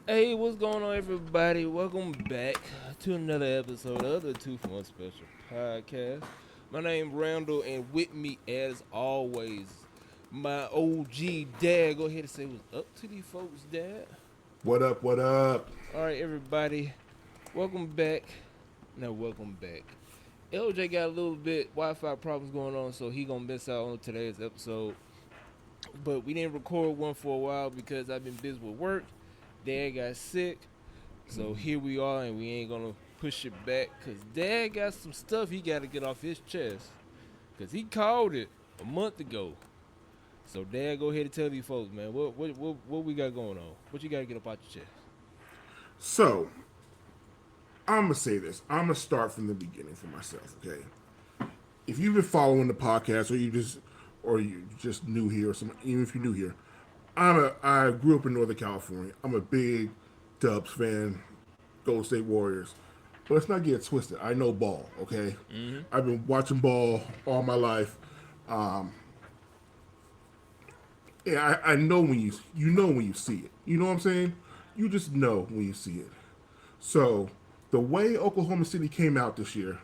Hey, what's going on, everybody? Welcome back to another episode of the Two for One Special Podcast. My name Randall, and with me, as always, my OG Dad. Go ahead and say what's up to these folks, Dad. What up? What up? All right, everybody, welcome back. No, welcome back. LJ got a little bit Wi-Fi problems going on, so he gonna miss out on today's episode. But we didn't record one for a while because I've been busy with work. Dad got sick. So here we are, and we ain't gonna push it back because Dad got some stuff he got to get off his chest because he called it a month ago. So Dad, go ahead and tell these folks, man, what we got going on? What you got to get up out your chest? So, I'm gonna say this. I'm gonna start from the beginning for myself. Okay. If you've been following the podcast, or you just new here, or some, even if you're new here, I grew up in Northern California. I'm a big Dubs fan, Golden State Warriors. But let's not get it twisted. I know ball. Okay. Mm-hmm. I've been watching ball all my life. Um, yeah, I know when you know when you see it. You know what I'm saying? You just know when you see it. So the way Oklahoma City came out this year,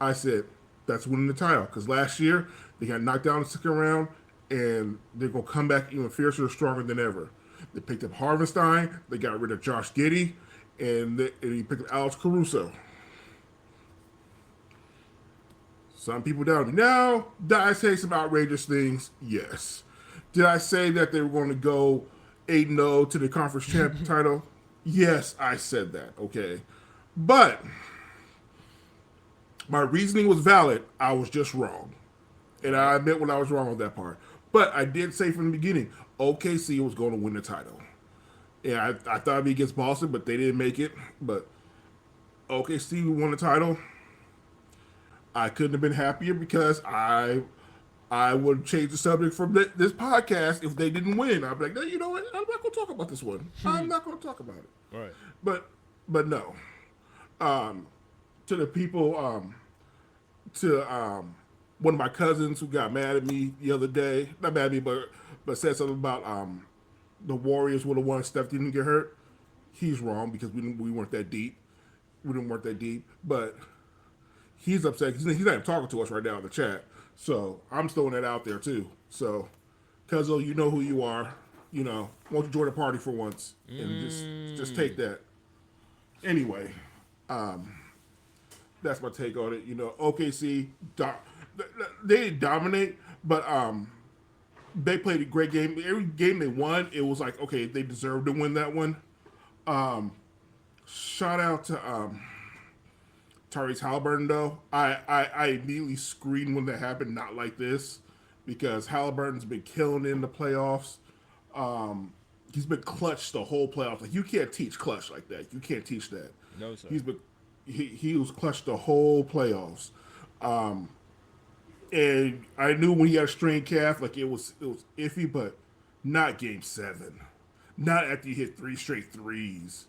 I said that's winning the title because last year they got knocked down in the second round and they're gonna come back even fiercer and stronger than ever. They picked up Harvenstein, they got rid of Josh Giddey, and he picked up Alex Caruso. Some people doubted me. Now, did I say some outrageous things? Yes. Did I say that they were going to go 8-0 to the conference champ title? Yes, I said that. Okay. But my reasoning was valid. I was just wrong. And Right. I admit when I was wrong on that part. But I did say from the beginning, OKC was going to win the title. And I thought it'd be against Boston, but they didn't make it. But OKC won the title. I couldn't have been happier because I would change the subject from this podcast if they didn't win. I'd be like, no, you know what? I'm not going to talk about this one. I'm not going to talk about it. Right. But but no. To the people, to one of my cousins who got mad at me the other day, not mad at me, but said something about the Warriors would have won if Steph didn't get hurt. He's wrong because we weren't that deep. We didn't work that deep, but he's upset because he's not even talking to us right now in the chat. So I'm throwing that out there too. So, Cuzzo, you know who you are. You know, won't you join the party for once and just take that. Anyway, that's my take on it. You know, OKC they didn't dominate, but they played a great game. Every game they won, it was like okay, they deserved to win that one. Shout out to Tyrese Halliburton, though, I immediately screamed when that happened, not like this, because Halliburton's been killing it in the playoffs. He's been clutch the whole playoffs. Like you can't teach clutch like that. You can't teach that. No, sir. He's been he was clutch the whole playoffs. And I knew when he had a strained calf, like it was iffy, but not game 7. Not after you hit 3 straight threes.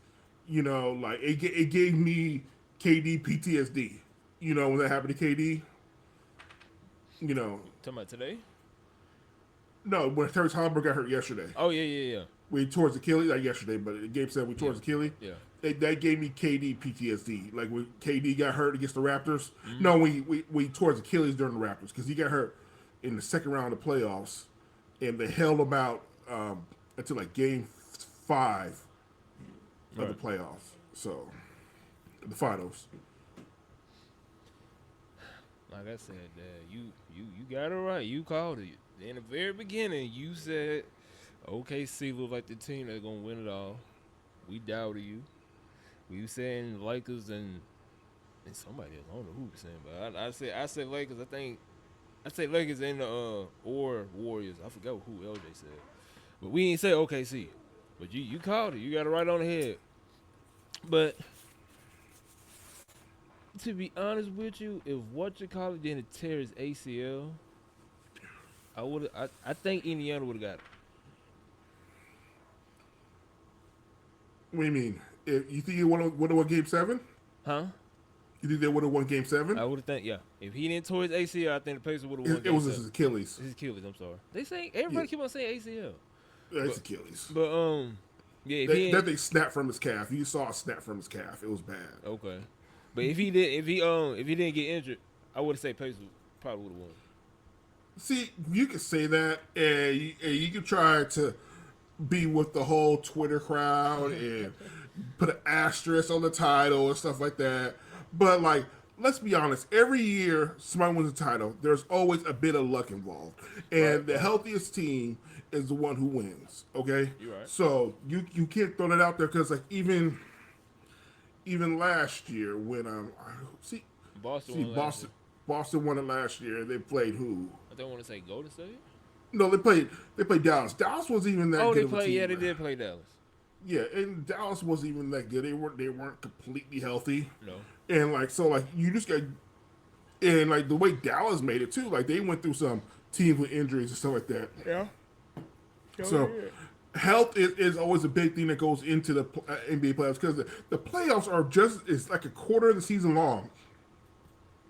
You know, like it gave me KD PTSD. You know when that happened to KD. You know, Talking about today? no, when Terrence Halliburton got hurt yesterday, Oh yeah. we towards Achilles, not yesterday, but in game 7 we Yeah. towards Achilles. Yeah. That gave me KD PTSD. Like when KD got hurt against the Raptors. Mm-hmm. No, we towards Achilles during the Raptors because he got hurt in the second round of the playoffs, and they held him out until like game 5 of the Right. playoffs. So the finals. Like I said, Dad, you got it right. You called it in the very beginning. You said OKC look like the team that's gonna win it all. We doubted you. We were saying Lakers and somebody else. I don't know who was saying, but I said Lakers. I say Lakers and or Warriors. I forgot who LJ said, but we ain't say OKC. But you called it. You got it right on the head. But to be honest with you, if what you call it didn't tear his ACL, I would. I think Indiana would have got it. What do you mean? If you think he would have won game 7? Huh? You think they would have won game 7? I would have think, yeah. If he didn't tear his ACL, I think the Pacers would have won It game was seven. his Achilles. His Achilles, I'm sorry. They say everybody Yeah. keep on saying ACL. Yeah, it's But Achilles. but Yeah, if he That ain't thing snapped from his calf. You saw a snap from his calf. It was bad. okay, but if he didn't get injured, I would say Pacers probably would have won. See, you could say that, and you could try to be with the whole Twitter crowd and put an asterisk on the title and stuff like that. But like, let's be honest. Every year somebody wins a title, there's always a bit of luck involved, and the Right. healthiest team is the one who wins. Okay, You're right. so you can't throw that out there because like even last year when see Boston see won last year. Boston won it last year. They played who? I don't want to say Golden State. No, they played Dallas. Dallas wasn't even that Oh, good they of a play. team. Yeah, they did play Dallas. Yeah, and Dallas wasn't even that good. They weren't completely healthy. No. And like so like you just got and like the way Dallas made it too, like they went through some teams with injuries and stuff like that. Yeah. So health is always a big thing that goes into the NBA playoffs because the playoffs are just it's like a quarter of the season long.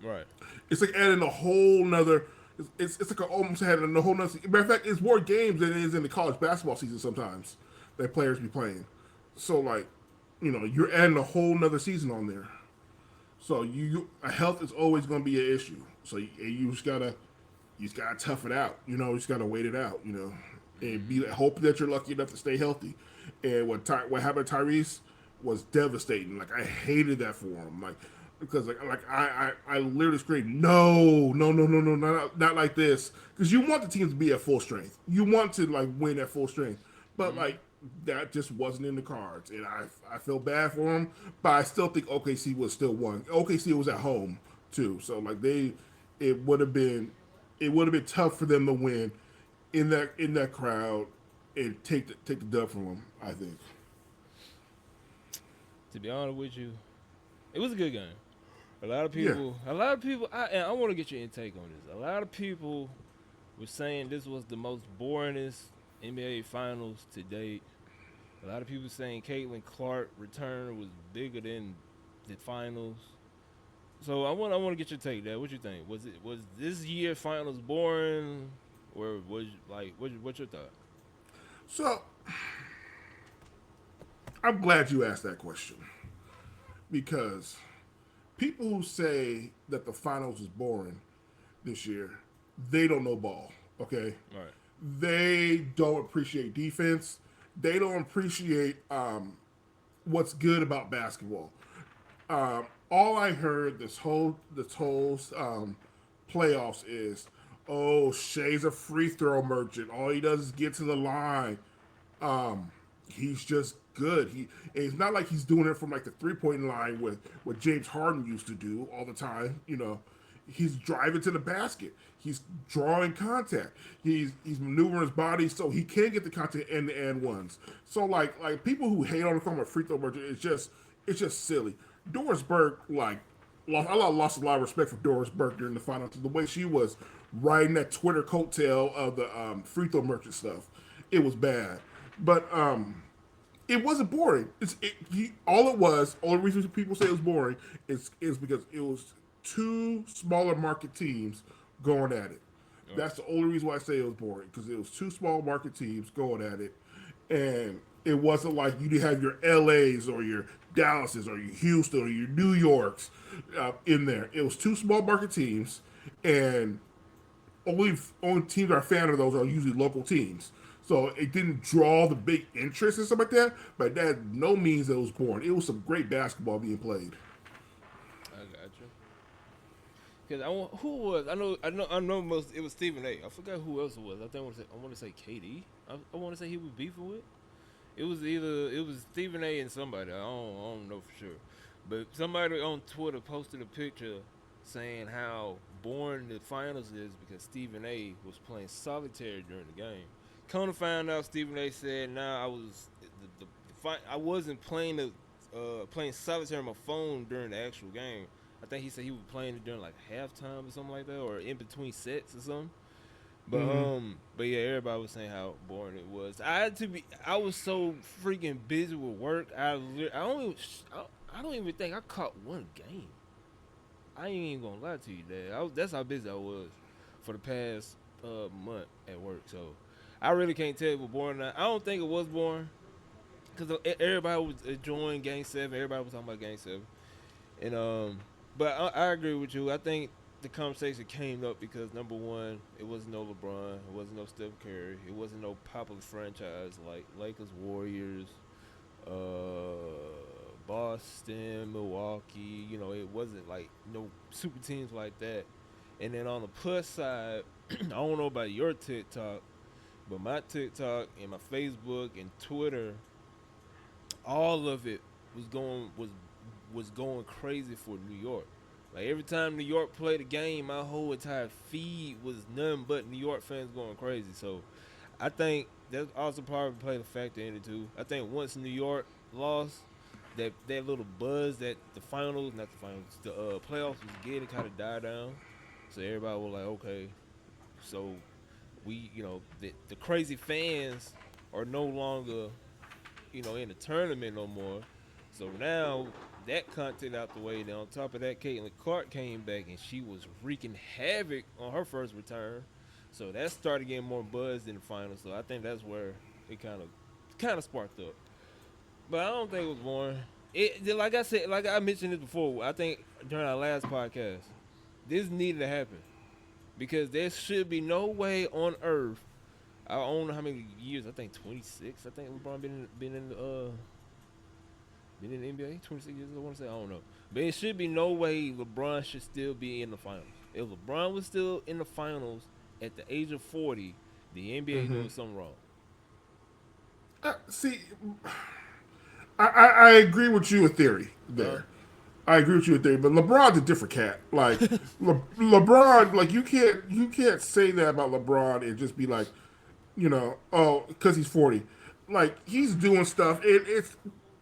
Right. It's like adding a whole nother. It's like almost adding a whole nother. Matter of fact, it's more games than it is in the college basketball season sometimes that players be playing. So like, you're adding a whole nother season on there. So health is always going to be an issue. So you just gotta tough it out. You just gotta wait it out. And hope that you're lucky enough to stay healthy. And what happened to Tyrese was devastating. Like I hated that for him. Like because I literally screamed, no, not like this. Because you want the team to be at full strength. You want to like win at full strength. But like that just wasn't in the cards. And I feel bad for him. But I still think OKC was still won. OKC was at home too. So like it would have been tough for them to win in that crowd and take the dub from them, I think. To be honest with you, it was a good game. A lot of Yeah. people, I want to get your intake on this. A lot of people were saying this was the most boringest NBA Finals to date. A lot of people saying Caitlin Clark return was bigger than the finals. So I want to get your take there. What you think? Was this year finals boring, or was like what's your thought? So I'm glad you asked that question because people who say that the finals is boring this year, they don't know ball. Okay, All right. they don't appreciate defense. They don't appreciate what's good about basketball. All I heard this whole playoffs is, oh, Shea's a free throw merchant. All he does is get to the line. He's just good. It's not like he's doing it from like the 3-point line with what James Harden used to do all the time. He's driving to the basket. He's drawing contact. He's maneuvering his body so he can get the contact and the and ones. So like people who hate on the from a free throw merchant, it's just silly. Doris Burke I lost a lot of respect for Doris Burke during the finals. The way she was riding that Twitter coattail of the free throw merchant stuff, it was bad. But it wasn't boring. All the reason people say it was boring is because it was two smaller market teams going at it. That's the only reason why I say it was boring because it was two small market teams going at it, and it wasn't like you didn't have your LAs or your Dallases or your Houston or your New Yorks in there. It was two small market teams, and only teams that are a fan of those are usually local teams. So it didn't draw the big interest and stuff like that, but that no means it was boring. It was some great basketball being played. I got you. Because I know most. It was Stephen A. I forgot who else it was. I want to say KD. I want to say he was beefing with. It was Stephen A. and somebody. I don't know for sure, but somebody on Twitter posted a picture saying how boring the finals is because Stephen A. was playing solitaire during the game. Come to find out, Stephen A. said, "Nah, I wasn't playing solitaire on my phone during the actual game. I think he said he was playing it during like halftime or something like that, or in between sets or something." But yeah, everybody was saying how boring it was. I was so freaking busy with work. I don't even think I caught one game. I ain't even gonna lie to you, Dad. That's how busy I was for the past month at work. So I really can't tell if it was boring or not. I don't think it was boring. because everybody was enjoying Game 7. Everybody was talking about Game 7. And but I agree with you. I think the conversation came up because number one, it wasn't no LeBron, it wasn't no Steph Curry, it wasn't no popular franchise like Lakers, Warriors, Boston, Milwaukee. You know, it wasn't like no super teams like that. And then on the plus side, I don't know about your TikTok, but my TikTok and my Facebook and Twitter, all of it was going crazy for New York. Like every time New York played a game, my whole entire feed was nothing but New York fans going crazy. So I think that's also probably played a factor in it too. I think once New York lost, that little buzz that the finals, not the finals, the playoffs was getting kind of died down. So everybody was like, okay, so we, the crazy fans are no longer, in the tournament no more. So now that content out the way. Then on top of that, Caitlin Clark came back and she was wreaking havoc on her first return. So that started getting more buzz in the finals. So I think that's where it kind of sparked up. But I don't think it was boring. Like I said, like I mentioned this before. I think during our last podcast, this needed to happen because there should be no way on earth. I don't know how many years. I think 26. I think LeBron been in the NBA 26 years. I want to say I don't know, but it should be no way LeBron should still be in the finals. If LeBron was still in the finals at the age of 40, the NBA doing something wrong. See, I agree with you in theory there. I agree with you in theory, but LeBron's a different cat. Like LeBron, like you can't say that about LeBron and just be like, oh, because he's 40. Like he's doing stuff. It's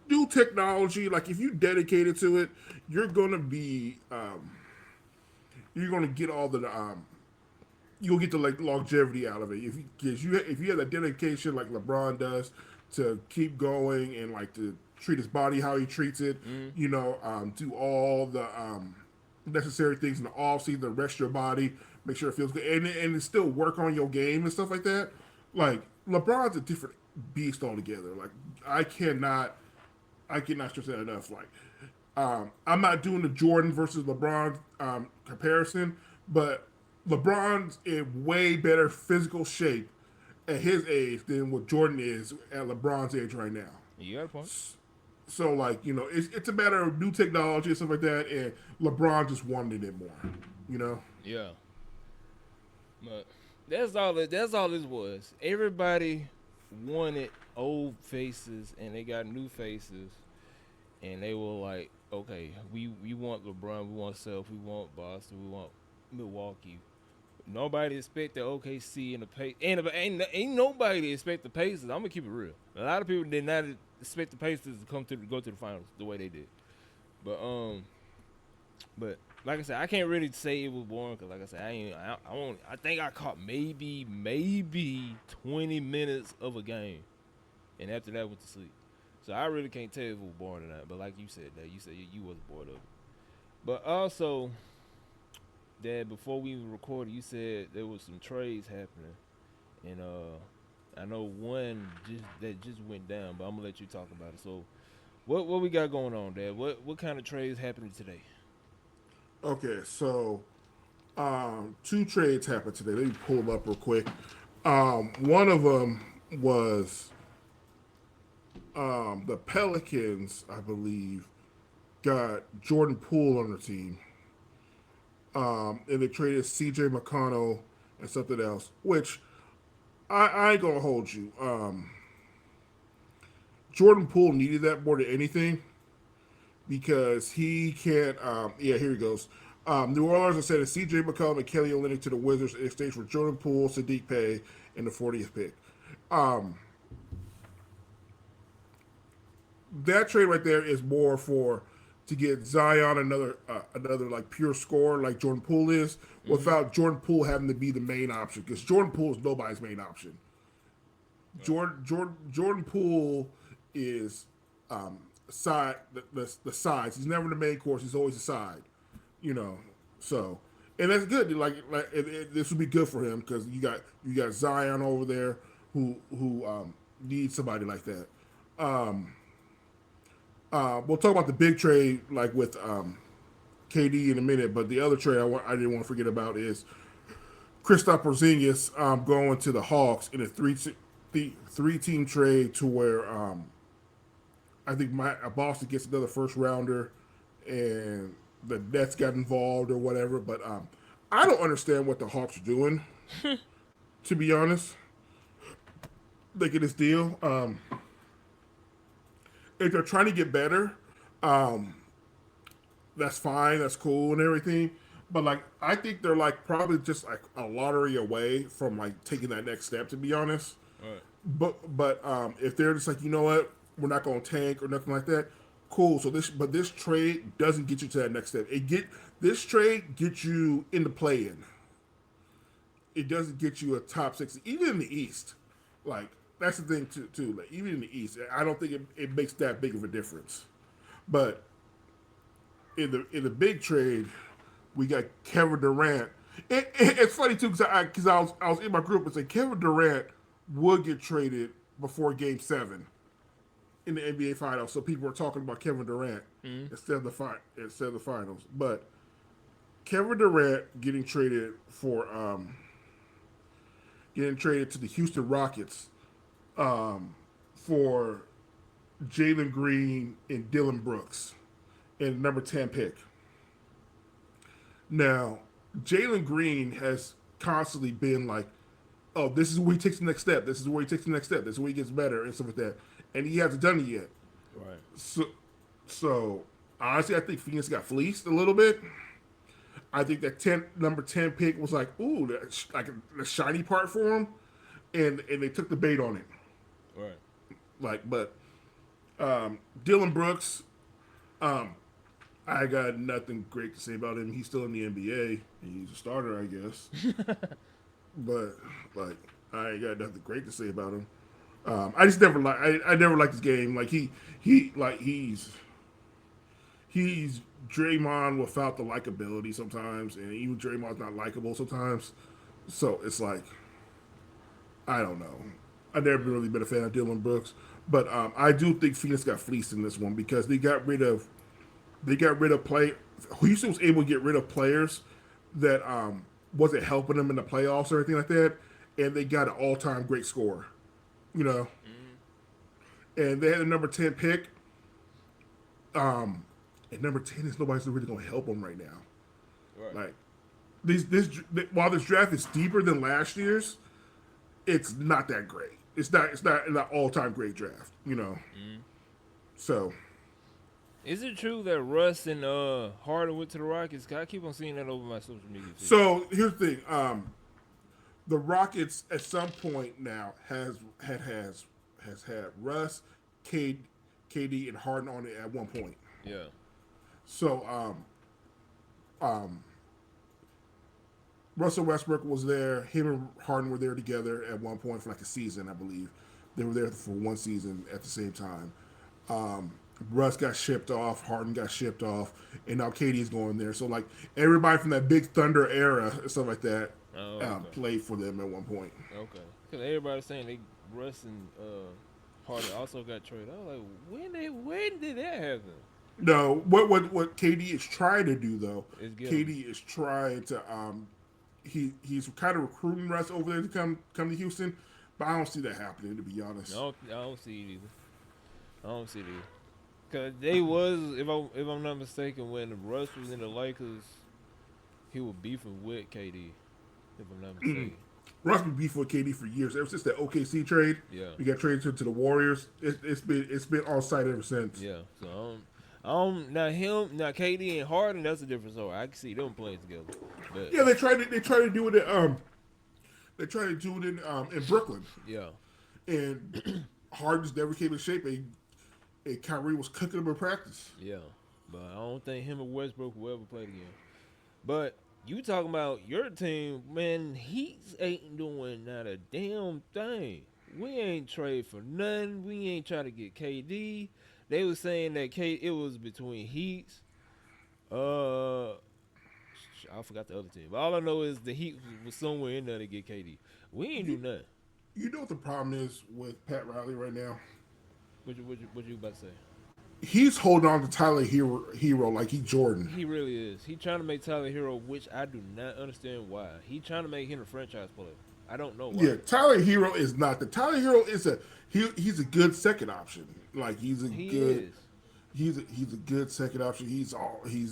new technology. Like if you dedicated to it, you're gonna be, you're gonna get all the, you'll get the like longevity out of it. If you have that dedication like LeBron does to keep going and like to treat his body how he treats it, do all the necessary things in the off season, rest your body, make sure it feels good, and still work on your game and stuff like that. Like LeBron's a different beast altogether. Like I cannot stress that enough. Like I'm not doing the Jordan versus LeBron comparison, but LeBron's in way better physical shape at his age than what Jordan is at LeBron's age right now. You got a point. So like it's a matter of new technology and stuff like that, and LeBron just wanted it more. Yeah, but that's all. That's all this was. Everybody wanted old faces, and they got new faces, and they were like, okay, we want LeBron, we want Self, we want Boston, we want Milwaukee. Nobody expect the OKC and the Pacers. Ain't nobody expect the Pacers. I'm gonna keep it real. A lot of people did not expect the Pacers to go to the finals the way they did. But like I said, I can't really say it was boring because like I said, I think I caught maybe 20 minutes of a game, and after that went to sleep. So I really can't tell if it was boring or not. But like you said, you wasn't bored of it. But also, Dad, before we even recorded, you said there was some trades happening, and I know one that just went down, but I'm gonna let you talk about it. So, what we got going on, Dad? What kind of trades happening today? Okay, so two trades happened today. Let me pull them up real quick. One of them was the Pelicans, I believe, got Jordan Poole on their team. And they traded C.J. McConnell and something else, which I ain't gonna hold you. Jordan Poole needed that more than anything because he can't. Yeah, here he goes. New Orleans are sending C.J. McCollum and Kelly Olynyk to the Wizards in exchange for Jordan Poole, Sadiq Bey, and the 40th pick. That trade right there is more for to get Zion another like pure scorer like Jordan Poole is, without Jordan Poole having to be the main option because Jordan Poole is nobody's main option. Jordan Poole is side the sides. He's never the main course. He's always a side. So and that's good. This would be good for him because you got Zion over there who needs somebody like that. We'll talk about the big trade like with KD in a minute, but the other trade I didn't want to forget about is Kristaps Porzingis going to the Hawks in a three team trade to where I think Boston gets another first rounder, and the Nets got involved or whatever. But I don't understand what the Hawks are doing. To be honest, making this deal. If they're trying to get better, that's fine, that's cool and everything. But like, I think they're like probably just like a lottery away from like taking that next step. To be honest, Right. but if they're just like, you know what, we're not going to tank or nothing like that, cool. So this trade doesn't get you to that next step. This trade gets you in the play in. It doesn't get you a top six, even in the East. Like that's the thing too. Like even in the East, I don't think it makes that big of a difference. But in the big trade, we got Kevin Durant. It's funny too because I was in my group and said Kevin Durant would get traded before Game 7 in the NBA Finals. So people were talking about Kevin Durant instead of the finals. But Kevin Durant getting traded to the Houston Rockets for Jalen Green and Dylan Brooks and number 10 pick. Now, Jalen Green has constantly been like, oh, this is where he takes the next step. This is where he takes the next step. This is where he gets better and stuff like that. And he hasn't done it yet. Right. So honestly, I think Phoenix got fleeced a little bit. I think that number 10 pick was like, ooh, that's like the shiny part for him. And they took the bait on it. Right. Like, but Dylan Brooks, I got nothing great to say about him. He's still in the NBA. He's a starter, I guess. But like, I ain't got nothing great to say about him. I just never like. I never liked his game. Like he's Draymond without the likability sometimes, and even Draymond's not likable sometimes. So it's like, I don't know. I've never really been a fan of Dylan Brooks, but I do think Phoenix got fleeced in this one because they got rid of play. Houston was able to get rid of players that wasn't helping them in the playoffs or anything like that, and they got an all-time great scorer, you know. And they had a number 10 pick. And number 10 is nobody's really going to help them right now. Right. Like while this draft is deeper than last year's, it's not that great. It's not an all-time great draft, you know. So, Is it true that Russ and Harden went to the Rockets? 'Cause I keep on seeing that over my social media feed. so here's the thing. The Rockets at some point now has had Russ, KD, and Harden on it at one point. Yeah. So Russell Westbrook was there. Him and Harden were there together at one point for like a season, I believe. They were there for one season at the same time. Russ got shipped off, Harden got shipped off, and now KD's going there. So like everybody from that big Thunder era and stuff like that played for them at one point. Okay. Because everybody's saying Russ and Harden also got traded. I was like, when did that happen? No, what KD is trying to do though, KD is trying to he's kind of recruiting Russ over there to come to Houston, but I don't see that happening, to be honest. I don't see it either. I don't see it either. Cause they was, if I'm not mistaken, when Russ was in the Lakers, he was beefing with KD. If I'm not mistaken. Russ been beefing with KD for years, ever since that OKC trade. Yeah. We got traded to the Warriors. It's been on site ever since. Yeah. So now KD and Harden, that's a different story. I can see them playing together. But Yeah, they tried to do it in Brooklyn. yeah. And Harden just never came in shape. And Kyrie was cooking him in practice. Yeah, but I don't think him and Westbrook will ever play again. But you talking about your team, man, Heat ain't doing not a damn thing. We ain't trade for nothing. We ain't trying to get KD. They was saying that it was between Heats. I forgot the other team. But all I know is the Heat was somewhere in there to get KD. We ain't do nothing. You know what the problem is with Pat Riley right now? What you about to say? He's holding on to Tyler Hero like he Jordan. He really is. He trying to make Tyler Hero, which I do not understand why. He trying to make him a franchise player. I don't know why. Yeah, Tyler Hero is not the Tyler Hero is he's a good second option. Like He is. he's a good second option. He's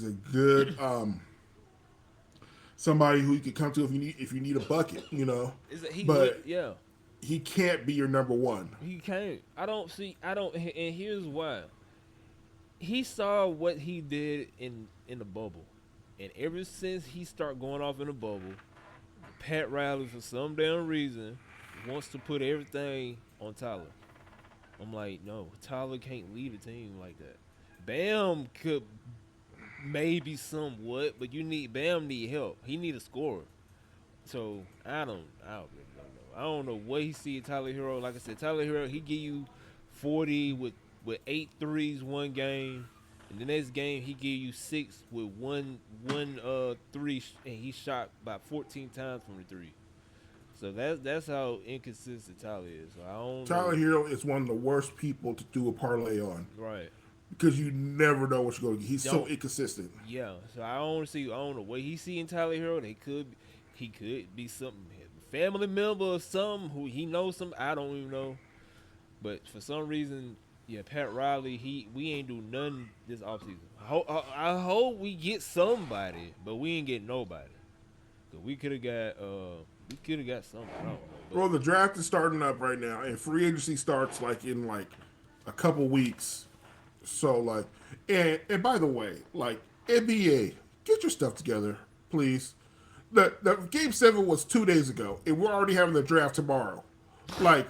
a good somebody who you can come to if you need a bucket, you know. But Yeah. he can't be your number one. He can't. I don't. And here's why. He saw what he did in the bubble, and ever since he started going off in the bubble, Pat Riley for some damn reason wants to put everything on Tyler. I'm like, no, Tyler can't lead a team like that. Bam could maybe somewhat, but Bam need help. He need a scorer. So I don't really don't know. I don't know what he see in Tyler Hero. Like I said, Tyler Hero, he give you 40 with 8 threes one game. And the next game he give you 6 with one three, and he shot about 14 times from the three. So that's how inconsistent Tyler is. So I don't Tyler know. Hero is one of the worst people to do a parlay on Right. because you never know what you're going to get. He's so Don't. inconsistent. Yeah. So I don't know what he see in Tyler Hero. He could be something family member or something who he knows some. I don't even know. But for some reason, yeah, Pat Riley, we ain't do nothing this offseason. I hope we get somebody, but we ain't get nobody. Cause we could have got something. I don't know. Well, the draft is starting up right now, and free agency starts like in like a couple weeks. So like, and by the way, like NBA, get your stuff together, please. The game 7 was 2 days ago, and we're already having the draft tomorrow. Like,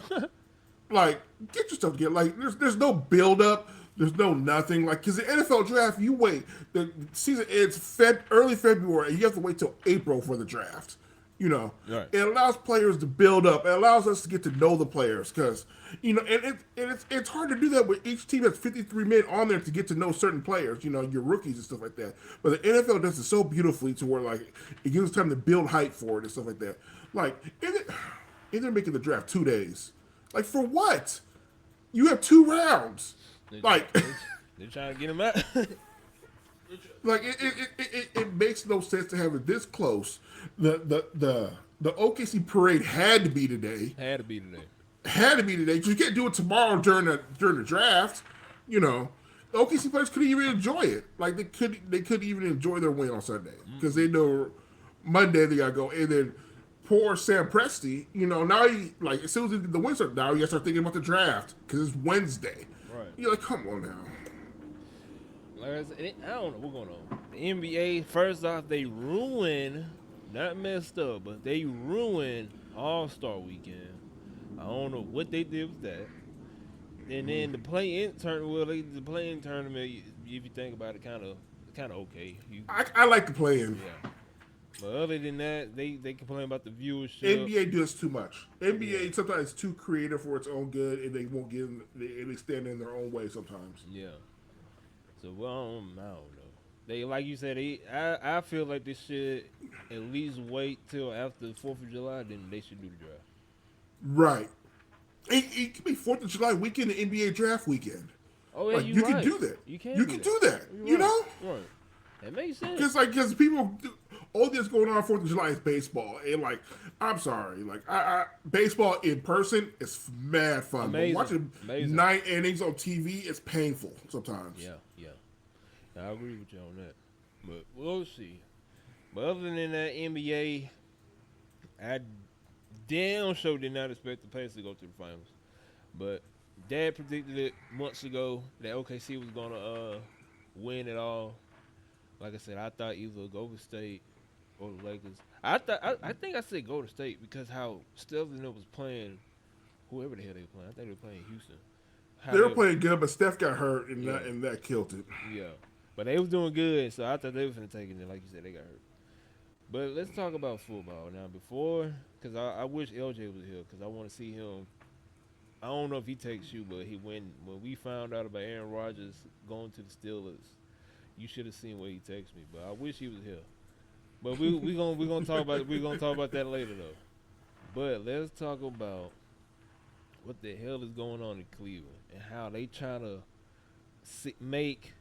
like get your stuff together. Like, there's no build up. There's no nothing. Like, because the NFL draft, you wait. The season ends early February, and you have to wait till April for the draft. You know, Right. it allows players to build up. It allows us to get to know the players because, you know, it's hard to do that with each team has 53 men on there to get to know certain players, you know, your rookies and stuff like that. But the NFL does it so beautifully to where, like, it gives us time to build hype for it and stuff like that. Like, and they're making the draft 2 days. Like, for what? You have 2 rounds. Like, They're trying to get him out. like it makes no sense to have it this close. The OKC parade had to be today. Had to be today. Had to be today. You can't do it tomorrow during the draft. You know, the OKC players couldn't even enjoy it. Like they couldn't even enjoy their win on Sunday because they know Monday they gotta go. And then poor Sam Presti, you know, now he like as soon as the win starts, now you gotta start thinking about the draft because it's Wednesday. Right. You're like, come on now. Like I said, I don't know what's going on. The NBA, first off, they ruined, not messed up, but they ruined All-Star Weekend. I don't know what they did with that. And then the play-in tournament, if you think about it, kind of okay. I like to play in. Yeah. But other than that, they complain about the viewership. NBA does too much. NBA sometimes is too creative for its own good, and they won't give them. They stand in their own way sometimes. Yeah. So well, I don't know. They like you said. I feel like they should at least wait till after the 4th of July. Then they should do the draft. Right. It could be 4th of July weekend, the NBA draft weekend. Oh yeah, like, you can right. do that. You can. You can do that. You know. Right. That makes sense. Because people, all this going on 4th of July is baseball, and like, I'm sorry, like, I baseball in person is mad fun. Amazing. But watching 9 innings on TV is painful sometimes. Yeah. I agree with you on that. But we'll see. But other than that, NBA, I damn sure did not expect the Pacers to go to the finals. But Dad predicted it months ago that OKC was gonna win it all. Like I said, I thought either Golden State or the Lakers. I think I said Golden State because how Stephen was playing, whoever the hell they were playing. I think they were playing Houston. They were playing good, but Steph got hurt, and that killed it. Yeah. But they was doing good, so I thought they was finna take it. And like you said, they got hurt. But let's talk about football now. Before, because I wish LJ was here, because I want to see him. I don't know if he takes you, but when we found out about Aaron Rodgers going to the Steelers, you should have seen what he texted me. But I wish he was here. But we gonna talk about that later though. But let's talk about what the hell is going on in Cleveland and how they trying to make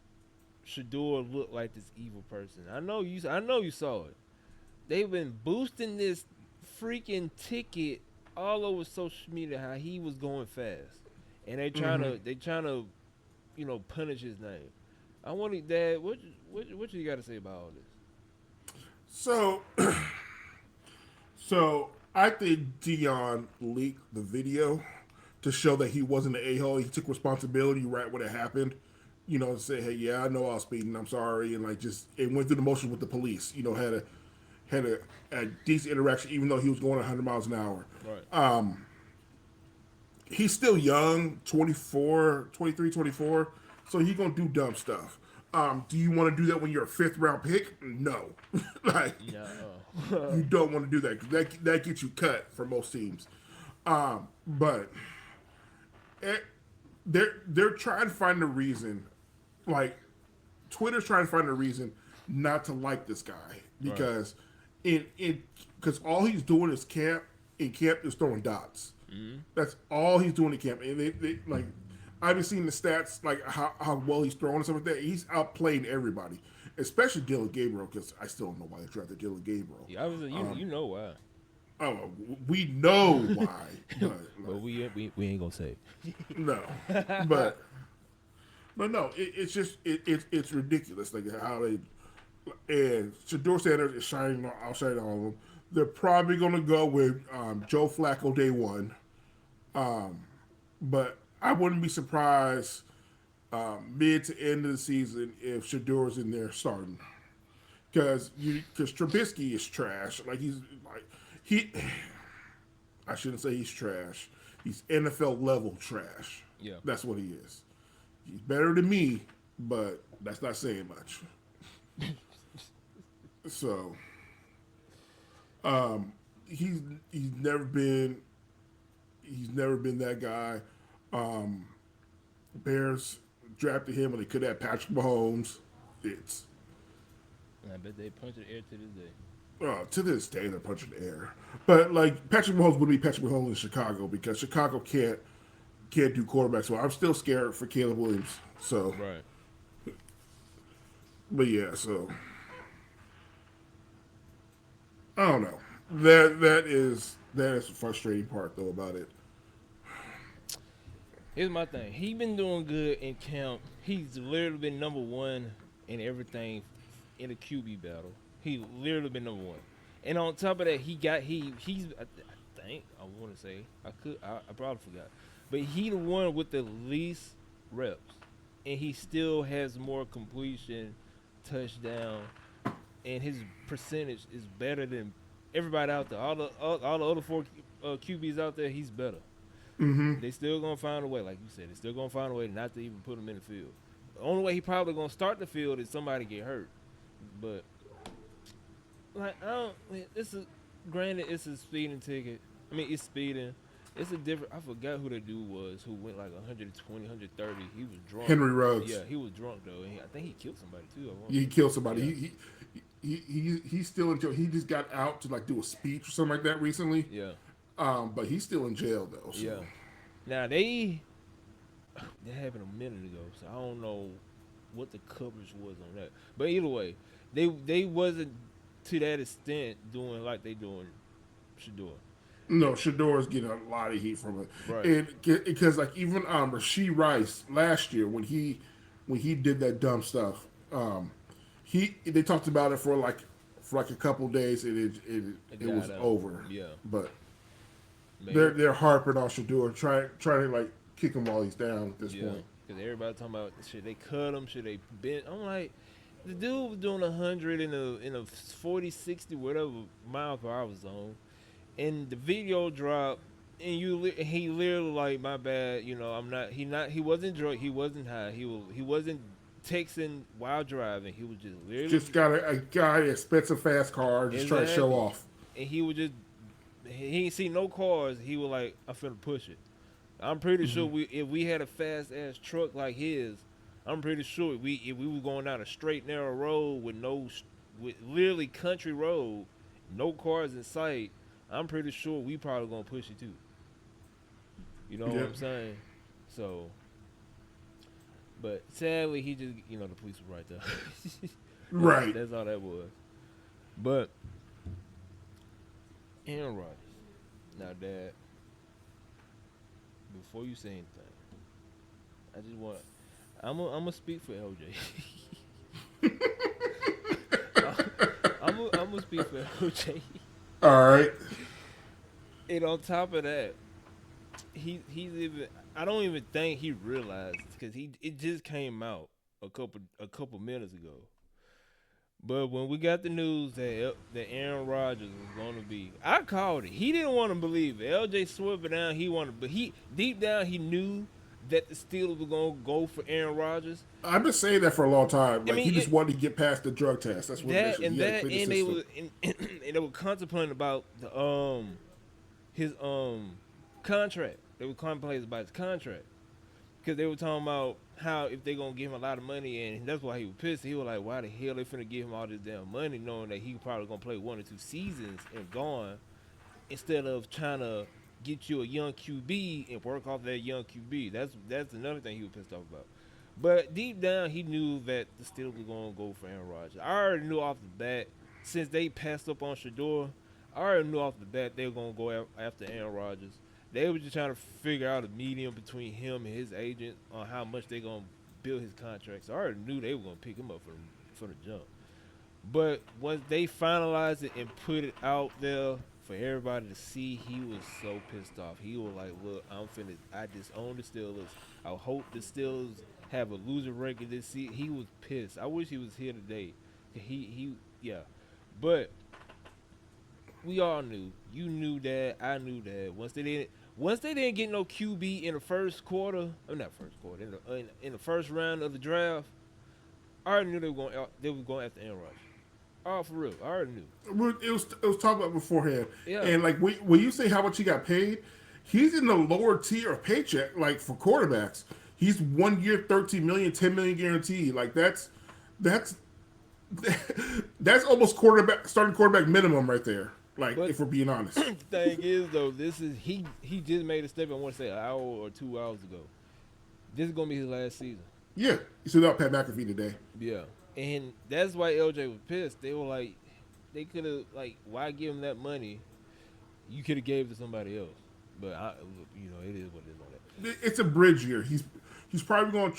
Shador look like this evil person. I know you saw it. They've been boosting this freaking ticket all over social media how he was going fast, and they trying to punish his name. I want Dad. What you got to say about all this? So, so I think Dion leaked the video to show that he wasn't an a-hole. He took responsibility right when it happened. Say, hey, yeah, I know I was speeding. I'm sorry, and like just it went through the motions with the police. Had a decent interaction, even though he was going 100 miles an hour. Right. He's still young, 24, 23, 24, so he's going to do dumb stuff. Do you want to do that when you're a fifth-round pick? No. Like, No. you don't want to do that, 'cause that gets you cut for most teams. But they're trying to find a reason, like, Twitter's trying to find a reason not to like this guy because because all he's doing is camp is throwing dots. Mm-hmm. That's all he's doing in camp. And they like I've been seeing the stats like how well he's throwing and stuff like that. He's outplaying everybody, especially Dylan Gabriel, because I still don't know why they drafted Dylan Gabriel. Yeah, you know why. Oh, we know why, but we ain't gonna say. No, but no, it's just it's ridiculous like how they. And Shador Sanders is outshining all of them. They're probably going to go with Joe Flacco day one. But I wouldn't be surprised mid to end of the season if Shador's in there starting. Because Trubisky is trash. I shouldn't say he's trash. He's NFL level trash. Yeah. That's what he is. He's better than me, but that's not saying much. So, he's never been that guy. Bears drafted him when they could have Patrick Mahomes. I bet they punch the air to this day. To this day, they're punching the air. But like Patrick Mahomes would be Patrick Mahomes in Chicago because Chicago can't do quarterbacks well. I'm still scared for Caleb Williams. So right. But yeah, so. I don't know. That is the frustrating part though about it. Here's my thing. He been doing good in camp. He's literally been number one in everything in the QB battle. He literally been number one. And on top of that, he's I think I want to say I probably forgot, but he the one with the least reps, and he still has more completion, touchdown. And his percentage is better than everybody out there. All the other four QBs out there, he's better. Mm-hmm. They still gonna find a way, like you said. They still gonna find a way not to even put him in the field. The only way he probably gonna start the field is somebody get hurt. But like it's a speeding ticket. I mean, it's speeding. It's a different. I forgot who the dude was who went like 120, 130. He was drunk. Henry Ruggs. Yeah, he was drunk though. And I think he killed somebody too. He killed somebody. Yeah. He's still in jail. He just got out to like do a speech or something like that recently. Yeah. But he's still in jail though. So. Yeah. Now that happened a minute ago, so I don't know what the coverage was on that. But either way, they wasn't to that extent doing like they doing Shador. No, Shador's getting a lot of heat from it, right? And because like even Rashee Rice last year when he did that dumb stuff, they talked about it for like a couple of days and it was over. Yeah, but they're harping on Shador, trying to like kick him while he's down at this point. Because everybody talking about should they cut him, should they bend? I'm like, the dude was doing 100 in a 40, 60, whatever mile per hour zone, and the video dropped, and he literally like, my bad, I'm not. He wasn't drunk, he wasn't high, he wasn't texting while driving. He was just literally got a guy that spits a fast car, just trying to show off, and he was just. He ain't see no cars. He was like, I'm finna push it. I'm pretty sure if we had a fast ass truck like his, I'm pretty sure if we were going down a straight narrow road with literally country road, no cars in sight, I'm pretty sure we probably gonna push it too. You know what Yep. I'm saying? So, but sadly, he just the police were right there. Right. That's all that was. But Aaron Rodgers. Now, Dad, before you say anything, I just want I'm gonna speak for LJ. I'm gonna speak for LJ. All right. And on top of that, he's even I don't even think he realized because he it just came out a couple minutes ago. But when we got the news that Aaron Rodgers was going to be, I called it. He didn't want to believe it. LJ swept it down. He wanted, but he deep down he knew that the Steelers were going to go for Aaron Rodgers. I've been saying that for a long time. I Like he mean, just wanted to get past the drug test. That's what that initially and he had to that clear the and they system. were and they were contemplating about the his contract. They were contemplating about his contract because they were talking about how if they gonna give him a lot of money, and that's why he was pissed. He was like, "Why the hell they finna give him all this damn money, knowing that he probably gonna play 1 or 2 seasons and gone, instead of trying to get you a young QB and work off that young QB." That's another thing he was pissed off about. But deep down, he knew that the Steelers were gonna go for Aaron Rodgers. I already knew off the bat since they passed up on Shador. I already knew off the bat they were gonna go after Aaron Rodgers. They were just trying to figure out a medium between him and his agent on how much they gonna build his contract. So I already knew they were gonna pick him up for the jump. But once they finalized it and put it out there for everybody to see, he was so pissed off. He was like, "Look, I disown the Steelers. I hope the Steelers have a losing record this season." He was pissed. I wish he was here today. Yeah. But we all knew. You knew that. I knew that. Once they didn't get no QB in the first quarter, or not first quarter, in the first round of the draft, I already knew they were going after Aaron Rodgers. Oh, for real, I already knew. It was talked about beforehand. Yeah, And like when you say how much he got paid, he's in the lower tier of paycheck. Like for quarterbacks, he's 1 year, 13 million, 10 million guaranteed. Like that's that's almost starting quarterback minimum right there. Like but if we're being honest. the thing is though, this is he just made a statement. I want to say an hour or 2 hours ago. This is gonna be his last season. Yeah, you see that Pat McAfee today. Yeah, and that's why LJ was pissed. They were like, they could have why give him that money? You could have gave it to somebody else. But it is what it is on that. It's a bridge year. He's probably going to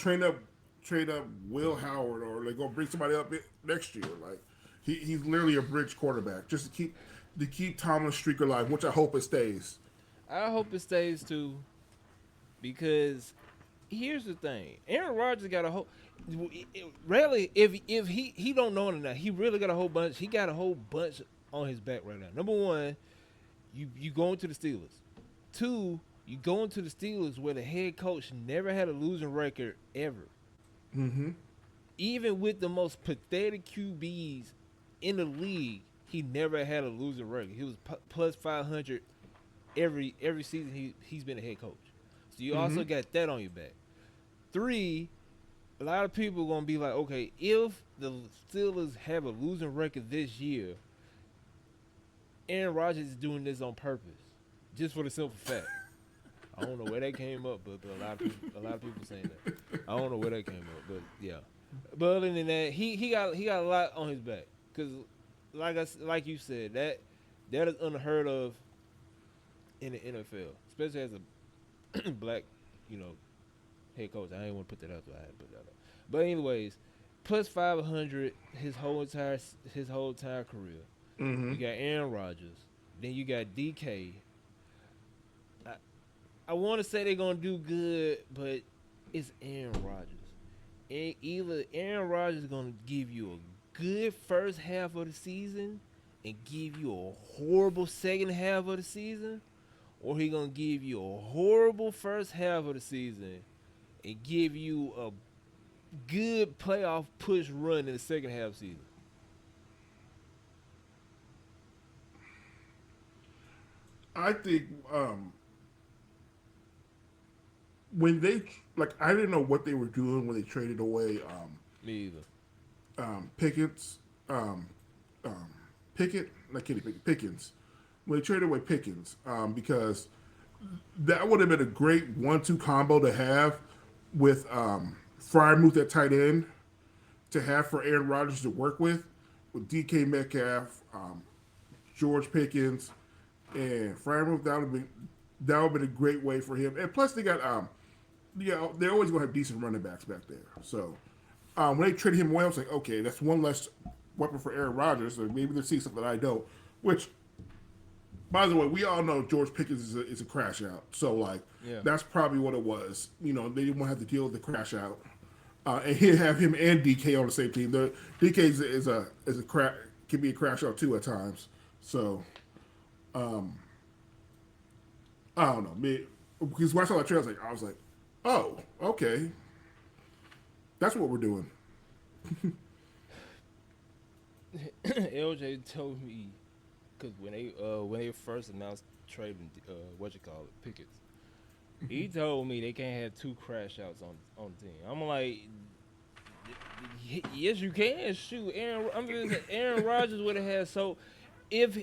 trade up Will Howard, or they're going to bring somebody up next year. Like he's literally a bridge quarterback just to keep Tomlin's streak alive, which I hope it stays. I hope it stays too, because here's the thing: Aaron Rodgers got a whole. Really, if he don't know it or not, he really got a whole bunch. He got a whole bunch on his back right now. Number one, you going to the Steelers. Two, you going to the Steelers where the head coach never had a losing record ever. Mm-hmm. Even with the most pathetic QBs in the league, he never had a losing record. He was plus 500 every season he's been a head coach. So you also got that on your back. Three, a lot of people are gonna be like, okay, if the Steelers have a losing record this year, Aaron Rodgers is doing this on purpose, just for the simple fact. I don't know where that came up, but a lot of people saying that. I don't know where that came up, but yeah. But other than that, he got a lot on his back, because like you said, that is unheard of in the NFL, especially as a black, head coach. I ain't want to put that out there. I had to put that out. But anyways, plus 500 his whole entire career. Mm-hmm. You got Aaron Rodgers. Then you got DK. I want to say they're gonna do good, but it's Aaron Rodgers. And either Aaron Rodgers is gonna give you a good first half of the season and give you a horrible second half of the season, or he gonna give you a horrible first half of the season and give you a good playoff push run in the second half season. I think when they I didn't know what they were doing when they traded away Me either. Pickens, Pickett, not Kenny Pickett, Pickens. When they traded away Pickens, because that would have been a great 1-2 combo to have with Fryermuth at tight end to have for Aaron Rodgers to work with DK Metcalf, George Pickens, and Fryermuth. That would have been a great way for him. And plus, they got they're always going to have decent running backs back there. So when they traded him away, I was like, okay, that's one less weapon for Aaron Rodgers. So maybe they'll see something I don't. Which, by the way, we all know George Pickens is a crash out. So like Yeah. that's probably what it was. They didn't want to have to deal with the crash out, and he'd have him and DK on the same team. DK is a crash, can be a crash out too at times. So I don't know. Because when I saw that trailer, I was like, oh, okay, that's what we're doing. LJ told me because when they first announced trading what you call it Pickett, he told me they can't have two crash outs on the team. I'm like, yes, you can. Shoot, Aaron Rodgers would have had so. If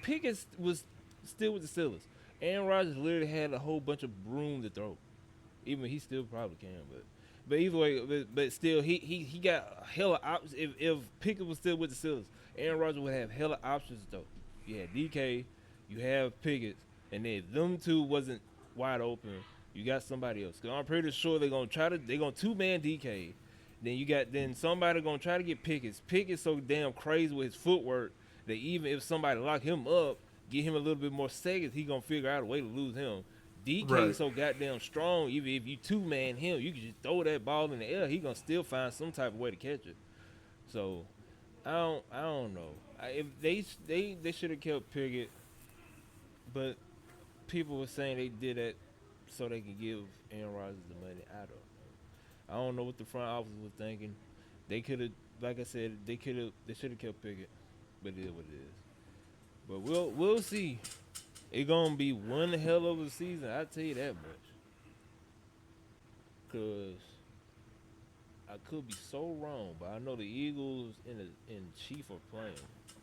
Pickett was still with the Steelers, Aaron Rodgers literally had a whole bunch of room to throw. Even he still probably can, but either way, but still he got hella options. If Pickett was still with the Steelers, Aaron Rodgers would have hella options though. You had DK, you have Pickett, and then if them two wasn't wide open, you got somebody else. Cause I'm pretty sure they're gonna 2-man DK. Then somebody gonna try to get Pickett. Pickett's so damn crazy with his footwork that even if somebody lock him up, get him a little bit more seconds, he gonna figure out a way to lose him. DK Right. so goddamn strong. Even if you 2-man him, you can just throw that ball in the air. He gonna still find some type of way to catch it. So I don't know. If they should have kept Pickett, but people were saying they did that so they can give Aaron Rodgers the money. I don't know what the front office was thinking. They could have, like I said, they should have kept Pickett, but it is what it is. But we'll see. It's gonna be one hell of a season. I tell you that much. Cause I could be so wrong, but I know the Eagles and Chief are playing.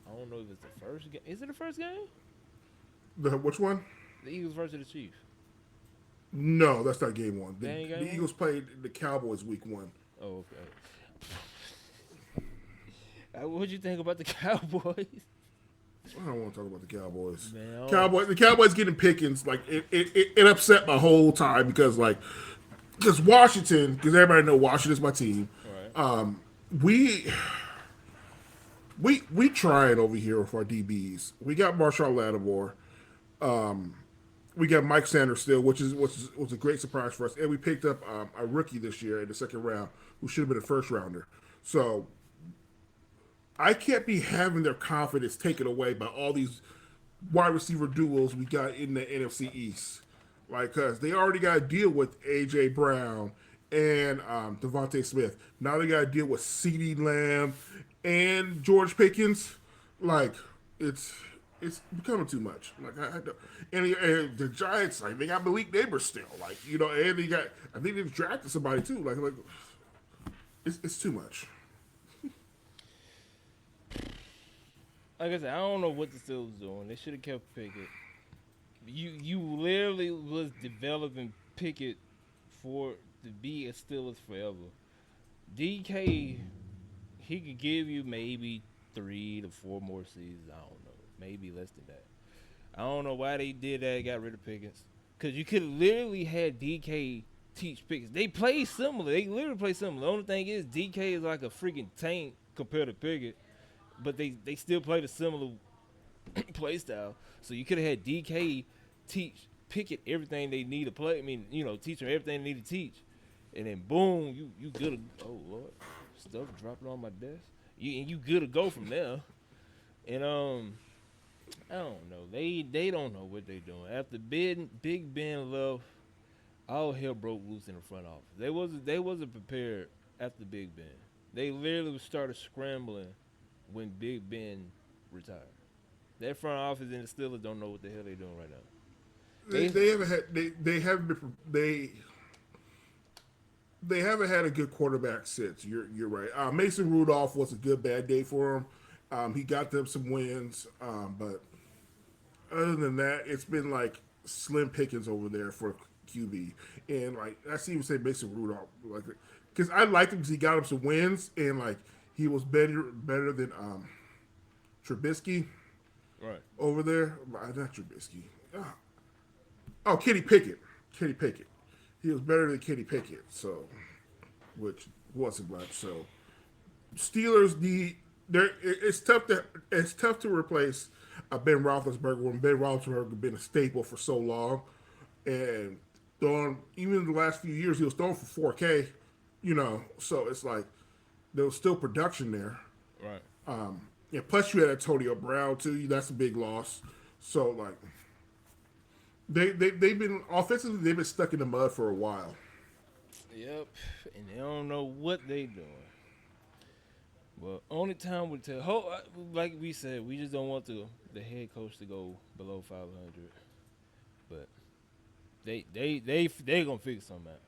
I don't know if it's the first game. Is it the first game? Which one? The Eagles versus the Chiefs. No, that's not game one. That ain't game The one? Eagles played the Cowboys week 1. Oh, okay. What'd you think about the Cowboys? I don't want to talk about the Cowboys. Man, The Cowboys getting Pickens, like it upset my whole time because Washington, because everybody know Washington is my team. Right. We we trying over here with our DBs. We got Marshawn Lattimore. We got Mike Sanders still, which was a great surprise for us, and we picked up a rookie this year in the second round who should have been a first rounder. So I can't be having their confidence taken away by all these wide receiver duos we got in the NFC East. Like, cause they already got to deal with AJ Brown and Devontae Smith. Now they got to deal with CeeDee Lamb and George Pickens. Like, it's becoming too much. Like, I don't, and the Giants, like, they got Malik Neighbors still. Like, and they got, I think they've drafted somebody too. Like it's too much. Like I said, I don't know what the Steelers doing. They should have kept Pickett. You literally was developing Pickett to be a Steelers forever. DK, he could give you maybe 3 to 4 more seasons. I don't know, maybe less than that. I don't know why they did that. Got rid of Pickens because you could have literally had DK teach Pickens. They play similar. They literally play similar. The only thing is DK is like a freaking tank compared to Pickett, but they still play the similar play style. So you could have had DK teach Pickett everything they need to play. I mean, teach them everything they need to teach, and then boom, you good. Oh Lord, stuff dropping on my desk. You good to go from there. And I don't know. They don't know what they doing. After Big Ben left, all hell broke loose in the front office. They wasn't prepared after Big Ben. They literally started scrambling when Big Ben retired. That front office and the Steelers don't know what the hell they doing right now. They haven't had a good quarterback since. You're right. Mason Rudolph was a good bad day for him. He got them some wins, but other than that, it's been like slim pickings over there for QB, and like I see him say Mason Rudolph, like because I liked him because he got him some wins, and like he was better than Trubisky Right. over there. Not Trubisky. Oh, Kenny Pickett. Kenny Pickett. He was better than Kenny Pickett, so which wasn't much. So Steelers need. It's tough to replace Ben Roethlisberger when Ben Roethlisberger has been a staple for so long, and throwing even in the last few years he was throwing for 4K, So it's like there was still production there. Right. Yeah. Plus you had Antonio Brown too. That's a big loss. So like they've been offensively they've been stuck in the mud for a while. Yep. And they don't know what they doing. Well, only time will tell. Like we said, we just don't want the head coach to go below 500. But they gonna figure something out.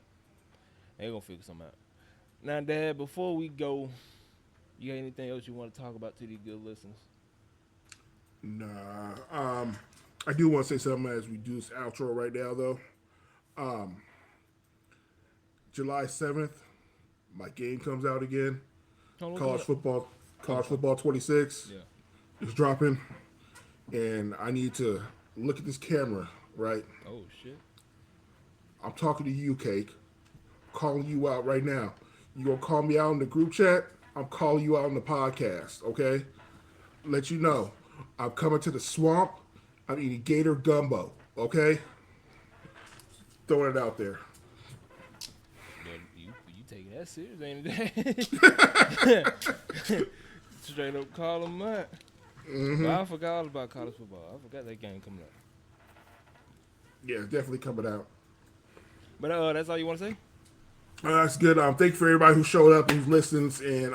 They gonna figure something out. Now, Dad, before we go, you got anything else you want to talk about to these good listeners? Nah. I do want to say something as we do this outro right now though. July 7th, my game comes out again. College football 26 is dropping, and I need to look at this camera, right? Oh shit! I'm talking to you, Cake. I'm calling you out right now. You gonna call me out in the group chat? I'm calling you out on the podcast, okay? Let you know, I'm coming to the swamp. I'm eating gator gumbo, okay? Throwing it out there. You taking that serious, ain't it? Straight up call them out. Mm-hmm. But I forgot all about college football. I forgot that game coming up. Yeah, it's definitely coming out. But that's all you want to say? That's good. Thank you for everybody who showed up, who listens, and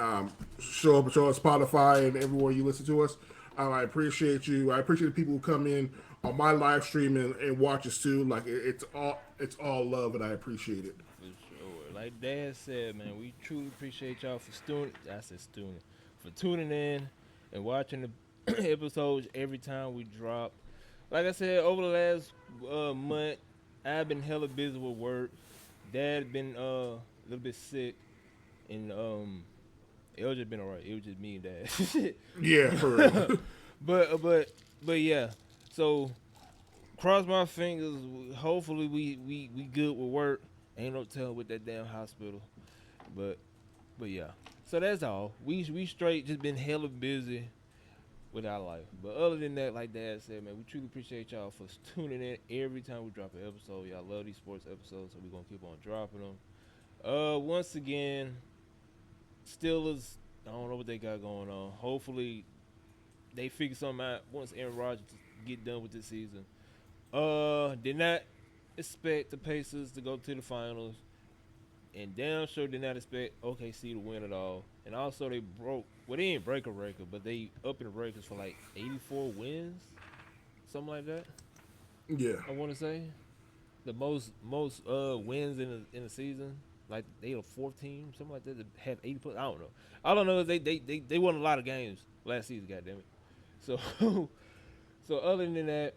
show up on Spotify and everywhere you listen to us. I appreciate you. I appreciate the people who come in on my live stream and watch us too. Like it's all love, and I appreciate it. For sure. Like Dad said, man, we truly appreciate y'all for for tuning in and watching the episodes every time we drop. Like I said, over the last month, I've been hella busy with work. Dad been a little bit sick, and LJ been alright. It was just me and Dad. Yeah, for real. but yeah. So cross my fingers. Hopefully we good with work. Ain't no telling with that damn hospital. But yeah. So that's all. We straight just been hella busy with our life. But other than that, like Dad said, man, we truly appreciate y'all for tuning in every time we drop an episode. Y'all love these sports episodes, so we're gonna keep on dropping them. Once again, Steelers, I don't know what they got going on. Hopefully they figure something out once Aaron Rodgers get done with this season. Did not expect the Pacers to go to the finals, and damn sure did not expect OKC to win it all. And also they they didn't break a record, but they up in the records for like 84 wins, something like that. Yeah, I want to say the most wins in a season. Like they the fourth team, something like that, to have 80 plus. I don't know. All I know is they won a lot of games last season. Goddamn it. So other than that,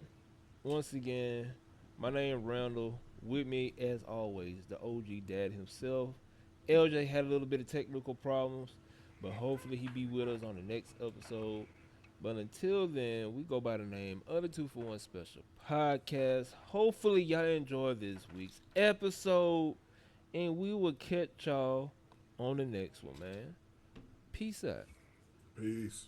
once again, my name Randall. With me as always, the OG Dad himself. LJ had a little bit of technical problems, but hopefully he be with us on the next episode. But until then, we go by the name of the 2 for 1 Special Podcast. Hopefully y'all enjoy this week's episode, and we will catch y'all on the next one, man. Peace out. Peace.